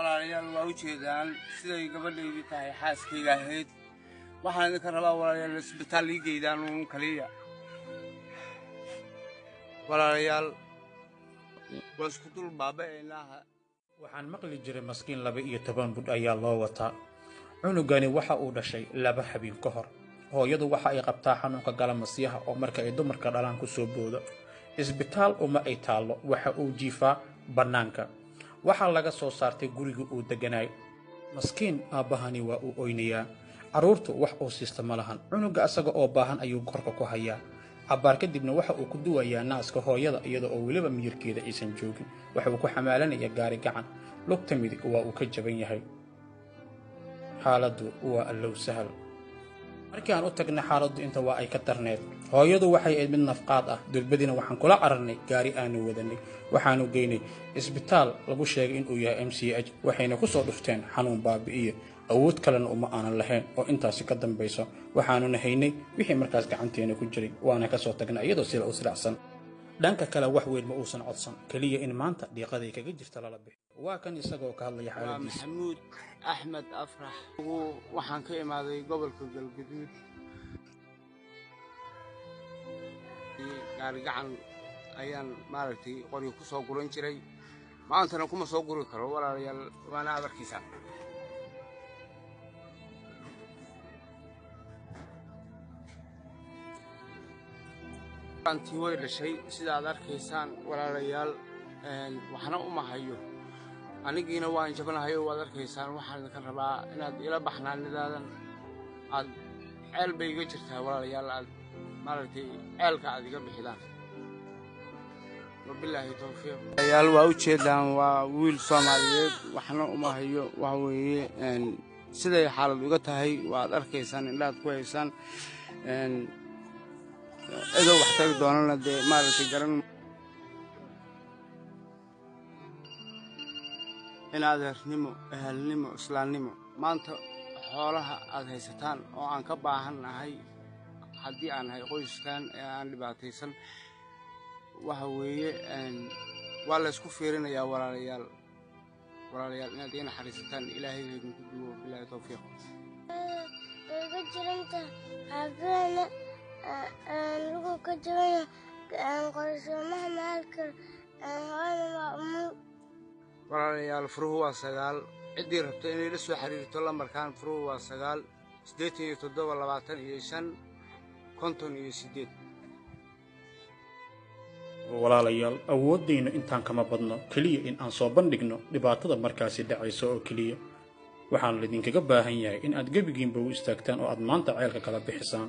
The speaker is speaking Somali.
walaalayaal waa u jeedaan siday gabadhaydii tahay xaaskayga ahayd waxaan idinka rabaa walaalayaal isbitaal ii geydaan uun kaliya walaalayaal waa isku dul baaba'aynaaha waxaan maqli jiray maskiin 12 bud ayaa loo wataa cunugani waxa uu dhashay 2 habeen ka hor hooyadu waxa ay qabtaa xanuunka galamasiyaha oo marka ay dumarka dhalaan ku soo boodo isbitaal uma ay taalo waxa uu jiifaa banaanka waxa laga soo saartay guriga uu deganay maskiin aabahani waa uu oynayaa caruurtu wax uu siista ma lahan cunuga asaga oo baahan ayuu korka ku hayaa cabaar kadibna waxa uu ku duwayaa naaska hooyada iyadoo oo waliba miyirkeeda aysan joogin waxa uu ku xamaalanayaa gaari gacan lugta midig waa uu ka jaban yahay xaaladdu waa allow sahal markii aan u tagnay xaaladdu inta waa ay ka darneed hooyadu waxay ahayd mid nafqaad ah dulbadina waxaan kula cararnay gaari aanu wadanay waxaanu geynay isbitaal lagu sheegay in uu yahay MCH waxayna ku soo dhufteen xanuun baabi'iye awood kalena uma aanan lahayn oo intaasi ka dambayso waxaanu nahaynay wixii markaas gacanteena ku jiray waana ka soo tagnay iyadoo sida u siracsan dhanka kale wax weyn ma uusan codsan kaliya in maanta dhiiqaday kaga jirta lala bixi waa kan isagoo ka hadlaya xaaladiisa maxamuud axmed afrax waxaan ka imaaday gobolka galgaduud gaari gacan ayaan maaragtay qori ku soo guran jiray maantana kuma soo guri karo walaalayaal waana adarkiisa antii way dhashay sida aad arkaysaan walaalayaal waxna uma hayo anigiina waan jabanahay oo waad arkaysaan waxaan idinka rabaa inaad ila baxnaanidaadan aad ceel bay iga jirtaa walaalayaal aad maaragtay ceelka aad iga bixidaan wabilaahi tawfiiq walaalayaal waa u jeedaan waa wiil Soomaaliyeed waxna uma hayo waxa weeye siday xaalad uga tahay waad arkaysaan indhaad ku haysaan إذا واحتاج دوننا ده ما بتجرن إن هذا نمو أهل نمو إسلام نمو ما أنت حولها هذا ستان أو عن كباهن هاي حدي عن هاي قويس كان عن اللي بعتيسن وهوي أن ولا سكوفيرنا يا ولا ريال نادينا حريستان إلهي يكون كله بلا توفيق. أنت عبنا لغو كجوية قرصو مهما أذكر هذا مأمون walaalayaal furuhu waa 9 cidii rabto inay la soo xiriirto lambarkan furuhu waa 9 87 25 walaalayaal awoodeyna intaan kama badno kaliya in aan soo bandhigno dhibaatada markaasi dhacayso oo kaliya waxaan idinkaga baahan yahay in aad gabigiinba u istaagtaan oo aad maanta ceelka kala bixisaan